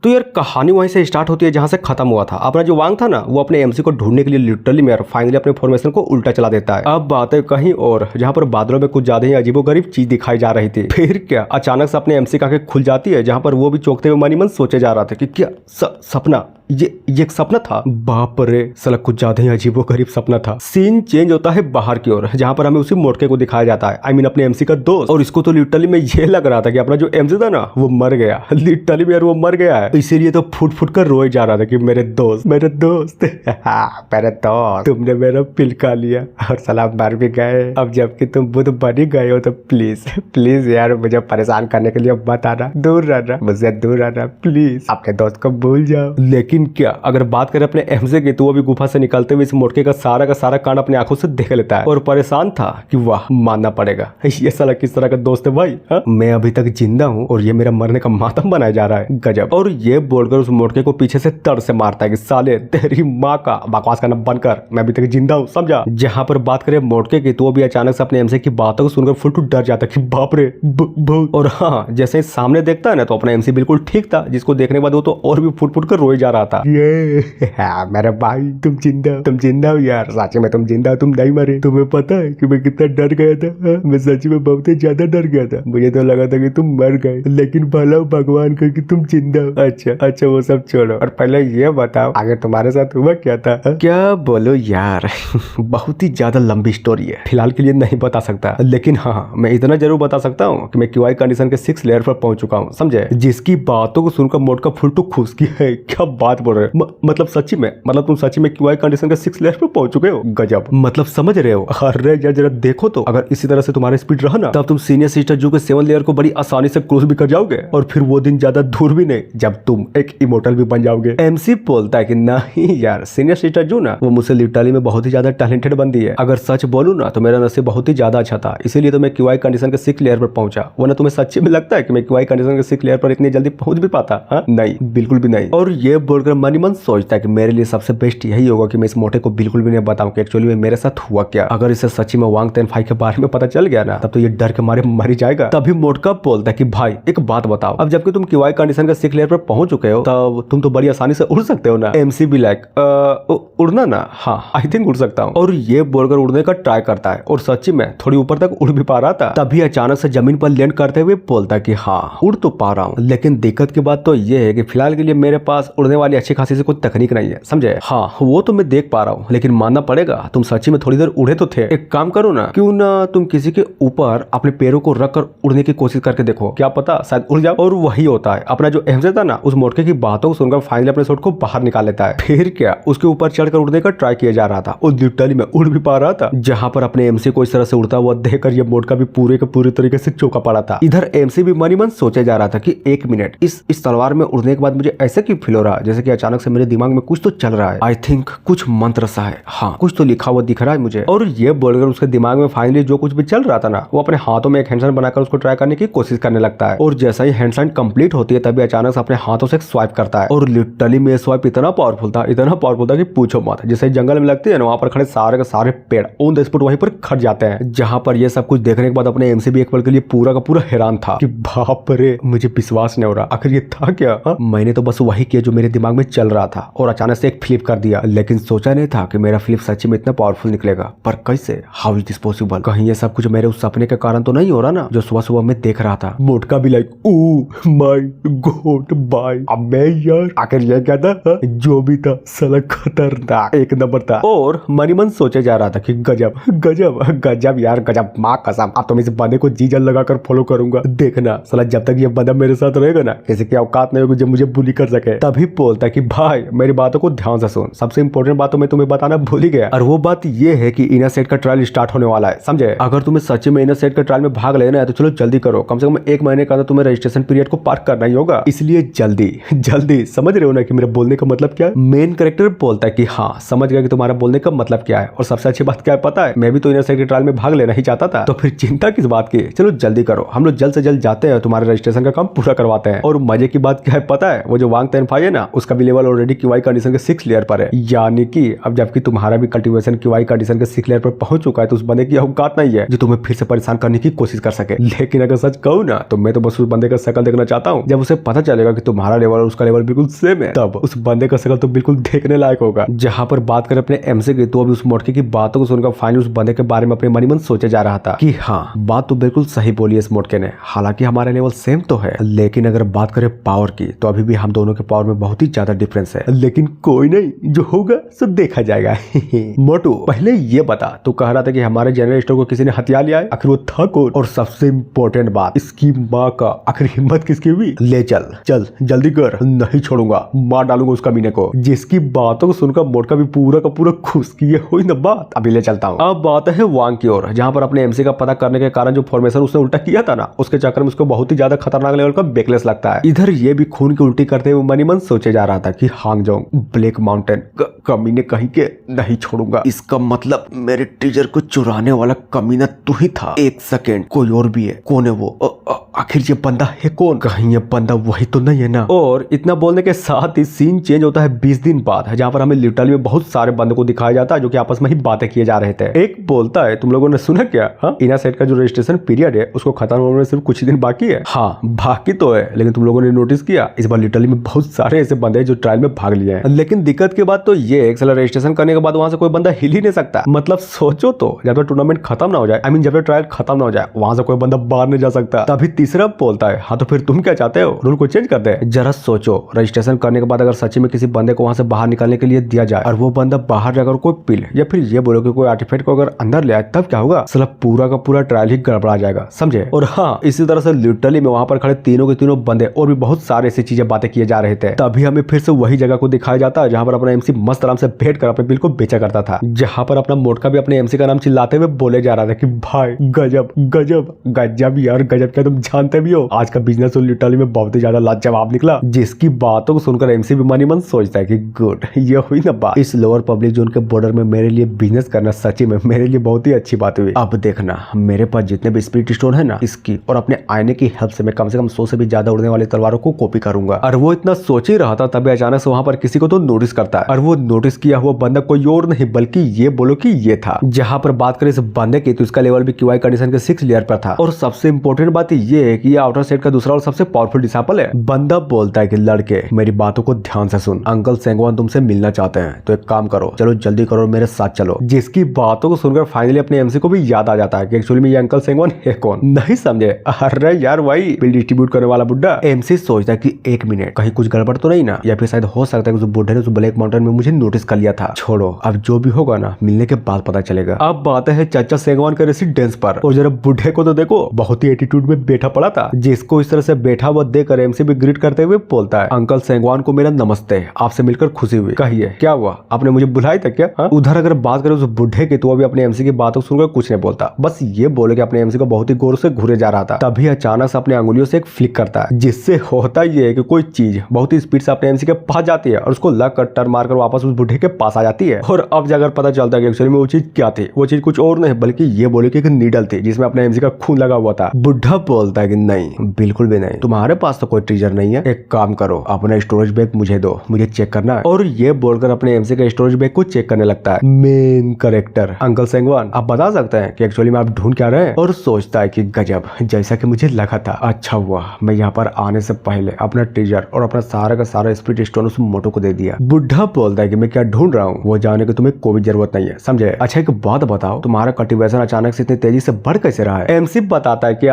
तो यार कहानी वहीं से स्टार्ट होती है जहां से खत्म हुआ था। अपना जो वांग था ना वो अपने एमसी को ढूंढने के लिए लिटरली में फाइनली अपने फॉर्मेशन को उल्टा चला देता है। अब बात है कहीं और, जहां पर बादलों में कुछ ज्यादा ही अजीबोगरीब चीज दिखाई जा रही थी। फिर क्या अचानक से अपने एमसी की आंखें खुल जाती है, जहां पर वो भी चौंकते हुए मनी मन सोचे जा रहा था कि क्या सपना, ये एक सपना था। बाप रे साला कुछ ज्यादा ही अजीबोगरीब सपना था। सीन चेंज होता है बाहर की ओर, जहां पर हमें उसी मोटके को दिखाया जाता है, आई मीन अपने एमसी का दोस्त। और इसको तो लिटरली में ये लग रहा था कि अपना जो एमसी था ना वो मर गया। लिटरली में यार वो मर गया है, इसीलिए तो फुट फुट कर रोए जा रहा था कि मेरे दोस्त मेरे दोस्त मेरे दोस्त तुमने मेरा पिलका लिया और साला मर भी गए। अब जबकि तुम बुद्ध बन ही गए हो तो प्लीज प्लीज यार मुझे परेशान करने के लिए मत आना, दूर रहना, मुझसे दूर रहना प्लीज, अपने दोस्त को भूल जाओ। लेकिन क्या अगर बात करें अपने एमजे की तो वो भी गुफा से निकलते हुए इस मोटके का सारा कांड अपनी आंखों से देख लेता है और परेशान था कि वाह मानना पड़ेगा ये साला किस तरह का दोस्त है भाई। मैं अभी तक जिंदा हूँ और ये मेरा मरने का मातम बनाया जा रहा है, गजब। और ये बोलकर उस मोटके को पीछे से तड़ से मारता है कि साले तेरी माँ का बकवास करना बंद कर, मैं अभी तक जिंदा हूँ, समझा। जहाँ पर बात करें मोटके की तो वो भी अचानक से अपने एमजे की बातों को सुनकर फुल टू डर जाता है कि बाप रे और हाँ जैसे सामने देखता है ना तो अपना एमसी बिल्कुल ठीक था, जिसको देखने के बाद वो तो और भी फुट फुट कर रोए जा रहा था। ये मेरे भाई तुम जिंदा हो यार, सच में तुम जिंदा हो, तुम नहीं मरे। तुम्हें पता है कि मैं कितना डर गया था? मैं सच में बहुत ही ज्यादा डर गया था, मुझे तो लगा था कि तुम मर गए, लेकिन भला भगवान का कि तुम जिंदा हो। अच्छा वो सब छोड़ो और पहले ये बताओ आगे तुम्हारे साथ हुआ क्या था? क्या बोलो यार बहुत ही ज्यादा लंबी स्टोरी है, फिलहाल के लिए नहीं बता सकता, लेकिन हाँ मैं इतना जरूर बता सकता हूँ कि मैं क्यूआई कंडीशन के 6 लेयर पर पहुंच चुका हूँ, समझे। जिसकी बातों को सुनकर मोटका फुल टू खुश की है। क्या बात बोल रहे हो? मतलब सच्ची में, मतलब तुम सच्ची में क्यूआई कंडीशन के 6 लेयर पर पहुंच चुके हो, गजब। मतलब समझ रहे हो? अरे यार जरा देखो तो, अगर इसी तरह से तुम्हारा स्पीड रहा ना तब तुम सीनियर सिस्टर जू के 7 लेयर को बड़ी आसानी से क्रॉस भी कर जाओगे, और फिर वो दिन ज्यादा दूर भी नहीं जब तुम एक इमोर्टल भी बन जाओगे। एमसी बोलता है कि नहीं यार सीनियर सिस्टर जू ना वो मुझसे लिटरली में बहुत ही ज्यादा टैलेंटेड बंदी है, अगर सच बोलूं ना तो मेरा नसीब बहुत ही ज्यादा अच्छा था, इसीलिए तो मैं क्यूआई कंडीशन के 6 लेयर पर पहुंचा। वरना तुम्हें सच्ची में लगता है कि मैं क्यूआई कंडीशन के 6 लेयर पर इतनी जल्दी पहुंच भी पाता? नहीं, बिल्कुल भी नहीं। और ये बोलकर मनी मन सोचता है कि मेरे लिए सबसे बेस्ट यही होगा कि मैं इस मोटे को बिल्कुल भी नहीं बताऊं कि एक्चुअली में मेरे साथ हुआ क्या। अगर इसे सच्ची में वांग तेनफाई के बारे में पता चल गया ना तब तो ये डर के मारे मर ही जाएगा। तभी मोटका बोलता है कि भाई एक बात बताओ, अब जबकि तुम क्यूआई कंडीशन के 6 लेयर पर पहुंच चुके हो तब तुम तो बड़ी आसानी से उड़ सकते हो ना? एमसी भी लाइक उड़ना ना, हाँ आई थिंक उड़ सकता हूँ। और ये बोलकर उड़ने का ट्राई करता है और सच्ची में थोड़ी ऊपर तक उड़ भी पा रहा था। तभी अचानक से जमीन पर लैंड करते हुए बोलता है कि हाँ उड़ तो पा रहा हूँ, लेकिन दिक्कत की बात तो ये है कि फिलहाल के लिए मेरे पास उड़ने वाली अच्छी खासी से कोई तकनीक नहीं है, समझे। हाँ वो तो मैं देख पा रहा हूँ, लेकिन मानना पड़ेगा तुम सच्ची में थोड़ी देर उड़े तो थे। एक काम करो ना, क्यों ना तुम किसी के ऊपर अपने पैरों को रख कर उड़ने की कोशिश करके देखो, क्या पता शायद उड़ जाओ। और वही होता है, अपना जो एमजे था ना उस मोटके की बातों को सुनकर फाइनली अपने सूट को बाहर निकाल लेता है। फिर क्या उसके ऊपर चढ़कर उड़ने का ट्राई किया जा रहा था और लिटरली में उड़ भी पा रहा था। जहां पर अपने एमसी को इस तरह से उड़ता हुआ देखकर ये मोटका भी पूरे के पूरे तरीके से चौंका पड़ा था। इधर एमसी भी मनी मन सोचे जा रहा था कि एक मिनट इस तलवार में उड़ने के बाद मुझे ऐसे क्यों फील हो रहा है जैसे कि अचानक से मेरे दिमाग में कुछ तो चल रहा है। आई थिंक कुछ मंत्र सा है, हाँ कुछ तो लिखा हुआ दिख रहा है मुझे। और ये बोलकर उसके दिमाग में फाइनली जो कुछ भी चल रहा था ना वो अपने हाथों में एक हैंडसाइन बनाकर उसको ट्राई करने की कोशिश करने लगता है। और जैसा ही हैंडसाइन कंप्लीट होती है तभी अचानक से अपने हाथों से स्वाइप करता है और लिटरली में स्वाइप इतना पावरफुल था कि पूछो मत। जैसे जंगल में लगती है ना वहां पर खड़े सारे के सारे पेड़ ऑन द स्पॉट वहीं पर खट जाते हैं। जहां पर ये सब कुछ देखने के बाद अपने एमसी भी एक पल के लिए पूरा का पूरा हैरान था कि बाप रे मुझे विश्वास नहीं हो रहा, आखिर ये था क्या? मैंने तो बस वही किया जो मेरे दिमाग में चल रहा था और अचानक से एक फ्लिप कर दिया, लेकिन सोचा नहीं था कि मेरा फ्लिप सच्ची में इतना पावरफुल निकलेगा। पर कैसे? How is this possible? कहीं ये सब कुछ मेरे उस सपने के कारण तो नहीं हो रहा ना जो सुबह सुबह मैं देख रहा था। मोटका भी लाइक ओह माय गॉड भाई, अब मैं यार आखिर ये क्या था? जो भी था साला खतरनाक एक नंबर था। और मनी मन सोचे जा रहा था कि गजब गजब गजब यार गजब, माँ कसम अब तुम इस बंदे को जी जान लगाकर फॉलो करूंगा, देखना साला जब तक ये बंदा मेरे साथ रहेगा ना किसी की औकात नहीं होगी जो मुझे बुली कर सके। तभी बोलता है कि भाई मेरी बातों को ध्यान से सुन, सबसे इंपॉर्टेंट बात तो मैं तुम्हें बताना भूल ही गया, और वो बात ये है कि इनर सेट का ट्रायल स्टार्ट होने वाला है, समझे। अगर तुम्हें सच्ची में इनर सेट का ट्रायल में भाग लेना है तो चलो जल्दी करो, कम से कम 1 महीने का तुम्हें रजिस्ट्रेशन पीरियड को पार करना ही होगा, इसलिए जल्दी जल्दी। समझ रहे हो ना कि मेरा बोलने का मतलब क्या है? मेन कैरेक्टर बोलता है कि हाँ समझ गया कि तुम्हारा बोलने का मतलब क्या है, और सबसे अच्छी बात क्या है पता है, मैं भी तो इनर सेट के ट्रायल में भाग लेना ही चाहता था, तो फिर चिंता किस बात की, चलो जल्दी करो, हम लोग जल्द से जल्द जाते हैं तुम्हारे रजिस्ट्रेशन का काम पूरा करवाते हैं। और मजे की बात क्या है पता है, वो जो वांग तेनफाई है ना उसका भी लेवल ऑलरेडी क्यूआई कंडीशन के 6 लेयर पर है, यानी कि अब जबकि तुम्हारा भी कल्टीवेशन क्यूआई कंडीशन के 6 लेयर पर पहुंच चुका है तो उस बंदे की औकात नहीं है जो तुम्हें फिर से परेशान करने की कोशिश कर सके। लेकिन अगर सच कहूँ ना तो मैं तो बस उस बंदे का शक्ल देखना चाहता हूँ। जब उसे पता चलेगा कि तुम्हारा लेवल और उसका लेवल बिल्कुल सेम है तब उस बंदे का शक्ल तो बिल्कुल देखने लायक होगा। जहाँ पर बात करें अपने एमसी की तो अभी उस मोटके की बातों को सुनकर फाइनली उस बंदे के बारे में अपने मन ही मन सोचे जा रहा था कि हाँ बात तो बिल्कुल सही बोली इस मोटके ने। हालांकि हमारे लेवल सेम तो है लेकिन अगर बात करें पावर की तो अभी भी हम दोनों के पावर में बहुत ही ज्यादा डिफरेंस है। लेकिन कोई नहीं, जो होगा सब देखा जाएगा। मोटू पहले ये बता, तू कह रहा था कि हमारे जनरल स्टोर को किसी ने हथिया लिया है, आखिर वो था कौन? और सबसे इम्पोर्टेंट बात, इसकी माँ का आखिर हिम्मत किसकी हुई? ले चल चल जल्दी कर, नहीं छोड़ूंगा, मार डालूंगा उसका मीने को। जिसकी बातों को सुनकर मोटका भी पूरा का पूरा खुश किए हुई न बात। अभी ले चलता हूँ। अब बात है वांग की ओर, जहाँ पर अपने एमसी का पता करने के कारण जो फॉर्मेशन उसने उल्टा किया था ना, उसके चक्कर में उसको बहुत ही ज्यादा खतरनाक लेवल का बेकलेस लगता है। इधर ये भी खून की उल्टी करते हुए मनी मन सोचे जा रहा था कि हांगजोंग ब्लैक माउंटेन कमीने कहीं के नहीं छोड़ूंगा। इसका मतलब मेरे टीजर को चुराने वाला कमीना तू ही था। एक सेकेंड, कोई और भी है। कौन है वो? आखिर ये बंदा है कौन? कहीं ये बंदा वही तो नहीं है ना? और इतना बोलने के साथ ही सीन चेंज होता है 20 दिन बाद, जहाँ पर हमें लिटरली में बहुत सारे बंदों को दिखाया जाता है जो कि आपस में ही बातें किए जा रहे थे। एक बोलता है, तुम लोगों ने सुना क्या? हाँ, इना सेट का जो रजिस्ट्रेशन पीरियड है उसको खत्म होने में सिर्फ कुछ ही दिन बाकी है। हाँ बाकी तो है, लेकिन तुम लोगों ने नोटिस किया इस बार लिटरली में बहुत सारे ऐसे बंदे हैं जो ट्रायल में भाग लिए हैं। लेकिन दिक्कत की बात तो ये एक साल रजिस्ट्रेशन करने के बाद वहां से कोई बंदा हिल ही नहीं सकता। मतलब सोचो तो, जब तक टूर्नामेंट खत्म ना हो जाए, जब तक ट्रायल खत्म ना हो जाए, वहां से कोई बंदा बाहर नहीं जा सकता। तभी तीसरा बोलता है, हाँ तो फिर तुम क्या चाहते हो, रूल को चेंज कर दे। जरा सोचो, रजिस्ट्रेशन करने के बाद अगर सच्ची में किसी बंदे को वहां से बाहर निकालने के लिए दिया जाए और वो बंदा बाहर जाकर कोई पिल या फिर ये बोलो कि कोई आर्टिफैक्ट को अगर अंदर ले आए, तब क्या होगा? साला पूरा का पूरा ट्रायल ही गड़बड़ा जाएगा, समझे? और हाँ, इसी तरह से लिटरली में वहां पर खड़े तीनों के तीनों बंदे और भी बहुत सारे ऐसी चीजें बातें किए जा रहे थे। तभी हमें फिर से वही जगह को दिखाया जाता है जहां पर अपना एमसी मस्त आराम से बैठ कर अपने बिल को बेचा करता था, जहां पर अपना मोटका भी अपने एमसी का नाम चिल्लाते हुए बोले जा रहा था कि भाई गजब गजब गजब यार गजब, क्या तुम जानते भी हो आज का बिजनेस तो लिटरली में बहुत ही ज्यादा लाजवाब निकला। जिसकी बातों को सुनकर एमसी भी मनी मन सोचता है कि गुड, ये हुई ना बात। इस लोअर पब्लिक जोन के बॉर्डर में मेरे लिए बिजनेस करना सच्ची में मेरे लिए बहुत ही अच्छी बात हुई। अब देखना, मेरे पास जितने भी स्पिरिट स्टोन है ना, इसकी और अपने आईने की हेल्प से मैं कम से कम 100 से भी ज्यादा उड़ने वाली तलवारों को कॉपी करूंगा। और वो इतना सोच ही रहा था तभी अचानक से वहां पर किसी को तो नोटिस करता है, और वो नोटिस किया हुआ बंदा कोई और नहीं बल्कि ये बोलो कि ये था। जहां पर बात करें इस बंदे की तो इसका लेवल भी क्यूआई कंडीशन के 6 लेयर पर था। और सबसे इंपॉर्टेंट बात ये है कि ये आउटर सेट का दूसरा और सबसे पावरफुल डिसाइपल है। बंदा बोलता है कि लड़के मेरी बातों को ध्यान से सुन, अंकल सेंगवान तुमसे मिलना चाहते हैं, तो एक काम करो, चलो जल्दी करो, मेरे साथ चलो। जिसकी बातों को सुनकर फाइनली अपने एमसी को भी याद आ जाता है कि एक्चुअली में ये अंकल सेंगवान है कौन। नहीं समझे? अरे यार वही बिल डिस्ट्रीब्यूट करने वाला बुड्ढा। एमसी सोचता है कि एक मिनट, कहीं कुछ गड़बड़ तो नहीं ना, या फिर शायद हो सकता है कि उस बुड्ढे ने उस ब्लैक माउंटेन में मुझे नोटिस कर लिया था। छोड़ो, अब जो भी होगा ना मिलने के बाद पता चलेगा। अब बात है चाचा सेंगवान के रेसिडेंस पर, और जरा बुड्ढे को तो देखो, बहुत ही एटीट्यूड में बैठा पड़ा था। जिसको इस तरह से बैठा हुआ देखकर एमसी भी ग्रीट करते हुए बोलता है, अंकल सेंगवान को मेरा नमस्ते, आपसे मिलकर खुशी हुई। कहिए क्या हुआ, आपने मुझे बुलाया था क्या? हा? उधर अगर बात करें उस बुड्ढे की तो अभी अपने एमसी की बातों सुनकर कुछ नहीं बोलता, बस ये बोले कि अपने एमसी को बहुत ही गौर से घूरे जा रहा था। तभी अचानक से अपने अंगुलियों से एक फ्लिक करता है, जिससे होता ये है कि कोई चीज बहुत ही स्पीड से अपने एमसी के पास जाती है और उसको लग कर टर्न मारकर वापस उस बुड्ढे के पास आ जाती है। और अब जाकर पता चलता है कि एक्चुअली में वो चीज क्या थी। वो चीज कुछ और नहीं बल्कि ये बोले कि एक नीडल थी जिसमें अपने एमसी का खून लगा हुआ था। बुड्ढा बोलता है कि नहीं, बिल्कुल भी नहीं, तुम्हारे पास तो कोई ट्रीजर नहीं है, एक काम करो, अपना स्टोरेज बैग मुझे दो, मुझे चेक करना है। और ये बोलकर अपने एमसी का स्टोरेज बैग को चेक करने लगता है मेन कैरेक्टर अंकल सेंगवान। आप बता सकते हैं कि एक्चुअली में आप ढूंढ क्या रहे हैं? और सोचता है कि गजब, जैसा कि मुझे लगा था। अच्छा हुआ मैं यहाँ पर आने से पहले अपना ट्रीजर और अपना सारा का सारा स्पिरिट स्टोन उस मोटो को दे दिया। बुड्ढा बोलता है कि मैं क्या ढूंढ रहा हूँ वो जाने की तुम्हें कोई जरूरत नहीं है, समझे? अच्छा एक बात बताओ, तुम्हारा कल्टीवेशन अचानक से इतनी तेजी से बढ़ कैसे रहा है? एमसी बताता है कि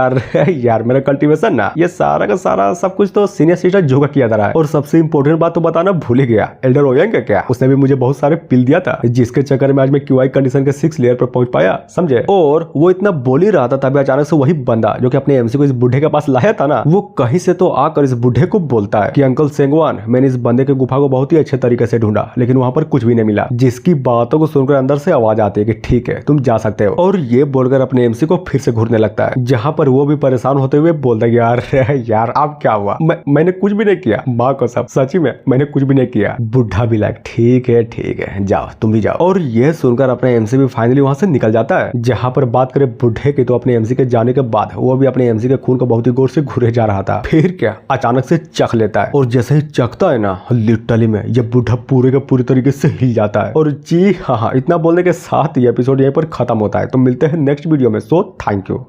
यार मेरा कल्टीवेशन ना, ये सारा का सारा सब कुछ तो सीनियर सिस्टर जोगा किया जा रहा है। और सबसे इंपॉर्टेंट बात तो बताना भूल ही गया, एल्डर ओयांग क्या, उसने भी मुझे बहुत सारे पिल दिया था, जिसके चक्कर में आज मैं क्यूआई कंडीशन के 6 लेयर पर पहुंच पाया, समझे? और वो इतना बोल ही रहा था तभी अचानक से वही बंदा जो कि अपने एमसी को इस बुढ़े के पास लाया था ना, वो कहीं से तो आकर इस बुढ़े को बोलता है कि अंकल सेंगवान, मैंने इस बंदे के गुफा को बहुत ही अच्छे तरीके से ढूंढा लेकिन वहां पर कुछ भी नहीं मिला। जिसकी बातों को सुनकर अंदर से आवाज आती है कि ठीक है तुम जा सकते हो। और ये बोलकर अपने एमसी को फिर से घूरने लगता है, जहां पर वो भी परेशान होते हुए बोलता है यार अब क्या हुआ, मैंने कुछ भी नहीं किया, माँ को सब सच्ची में मैंने कुछ भी नहीं किया। बुढ़ा भी लाइक ठीक है जाओ तुम भी जाओ। और ये सुनकर अपने एमसी भी फाइनली वहां से निकल जाता है। जहां पर बात करें बुढ़े की तो अपने एमसी के जाने के बाद वो भी अपने एमसी के खून को बहुत ही गौर से घूरे जा रहा था। फिर क्या अचानक से चख लेता है, और जैसे ही चखता देखता है ना लिटरली में ये बुढ़ा पूरे के पूरे तरीके से हिल जाता है। और जी हाँ, इतना बोलने के साथ ये एपिसोड यहीं पर खत्म होता है। तो मिलते हैं नेक्स्ट वीडियो में। So thank you.